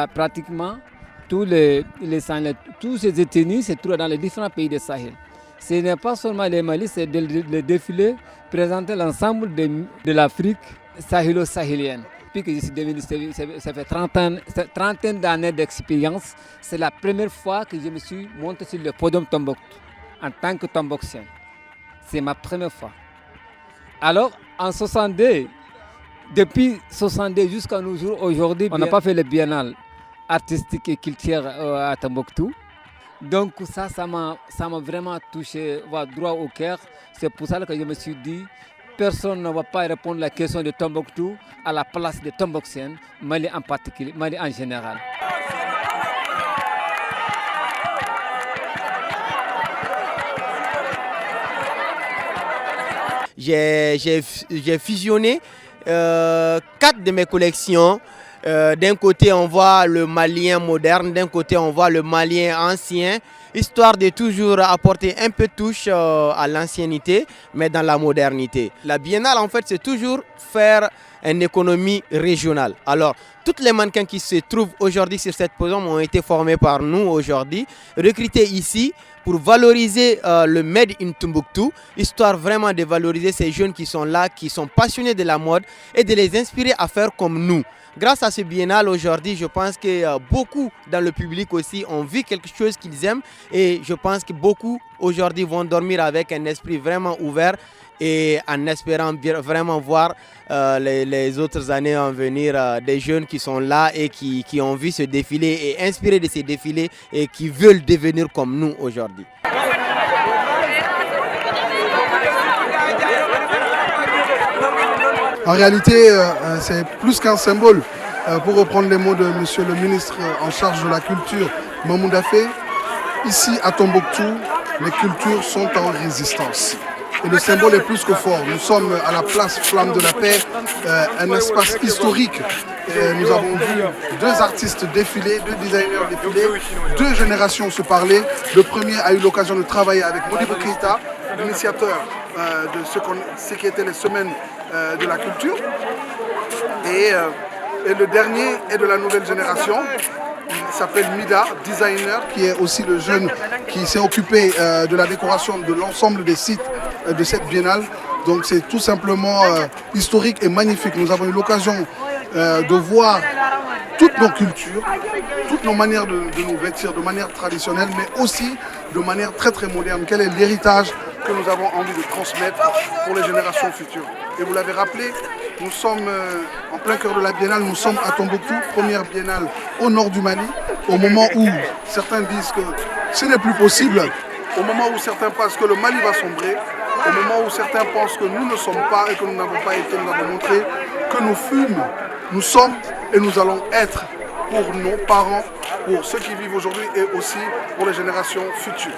pratiquement tous tous ces ethnies se trouvent dans les différents pays du Sahel. Ce n'est pas seulement le Mali, c'est le défilé présenter l'ensemble de l'Afrique sahélo-sahélienne. Depuis que je suis devenu, ça fait 30 d'années d'expérience, c'est la première fois que je me suis monté sur le podium Tombouctou en tant que Tombouctien. C'est ma première fois. Alors, en 62, depuis 62 jusqu'à nos jours, aujourd'hui, on n'a pas fait le biennale artistique et culturel à Tombouctou. Donc ça m'a vraiment touché droit au cœur. C'est pour ça que je me suis dit, personne ne va pas répondre à la question de Tombouctou à la place de Tombouctiens, Mali en particulier, Mali en général. J'ai fusionné 4 de mes collections. D'un côté, on voit le Malien moderne, d'un côté, on voit le Malien ancien, histoire de toujours apporter un peu de touche à l'ancienneté, mais dans la modernité. La biennale, en fait, c'est toujours faire une économie régionale. Alors, toutes les mannequins qui se trouvent aujourd'hui sur cette podium ont été formés par nous aujourd'hui, recrutés ici pour valoriser le Made in Tombouctou, histoire vraiment de valoriser ces jeunes qui sont là, qui sont passionnés de la mode et de les inspirer à faire comme nous. Grâce à ce biennale aujourd'hui, je pense que beaucoup dans le public aussi ont vu quelque chose qu'ils aiment et je pense que beaucoup aujourd'hui vont dormir avec un esprit vraiment ouvert et en espérant vraiment voir les autres années en venir des jeunes qui sont là et qui ont vu ce défilé et inspirés de ces défilés et qui veulent devenir comme nous aujourd'hui. En réalité, c'est plus qu'un symbole. Pour reprendre les mots de monsieur le ministre en charge de la culture, Mamoud Afé, ici à Tombouctou, les cultures sont en résistance. Et le symbole est plus que fort. Nous sommes à la place Flamme de la Paix, un espace historique. Et nous avons vu 2 artistes défiler, 2 designers défiler, 2 générations se parler. Le premier a eu l'occasion de travailler avec Modibo Keïta, l'initiateur de ce qui était les semaines de la culture. Et le dernier est de la nouvelle génération. Il s'appelle Mida, designer, qui est aussi le jeune qui s'est occupé de la décoration de l'ensemble des sites de cette biennale. Donc c'est tout simplement historique et magnifique. Nous avons eu l'occasion de voir toutes nos cultures, toutes nos manières de nous vêtir de manière traditionnelle, mais aussi de manière très très moderne. Quel est l'héritage que nous avons envie de transmettre pour les générations futures? Et vous l'avez rappelé, nous sommes en plein cœur de la biennale, nous sommes à Tombouctou, première biennale au nord du Mali, au moment où certains disent que ce n'est plus possible, au moment où certains pensent que le Mali va sombrer, au moment où certains pensent que nous ne sommes pas et que nous n'avons pas été, nous avons montré que nous fûmes, nous sommes et nous allons être pour nos parents, pour ceux qui vivent aujourd'hui et aussi pour les générations futures.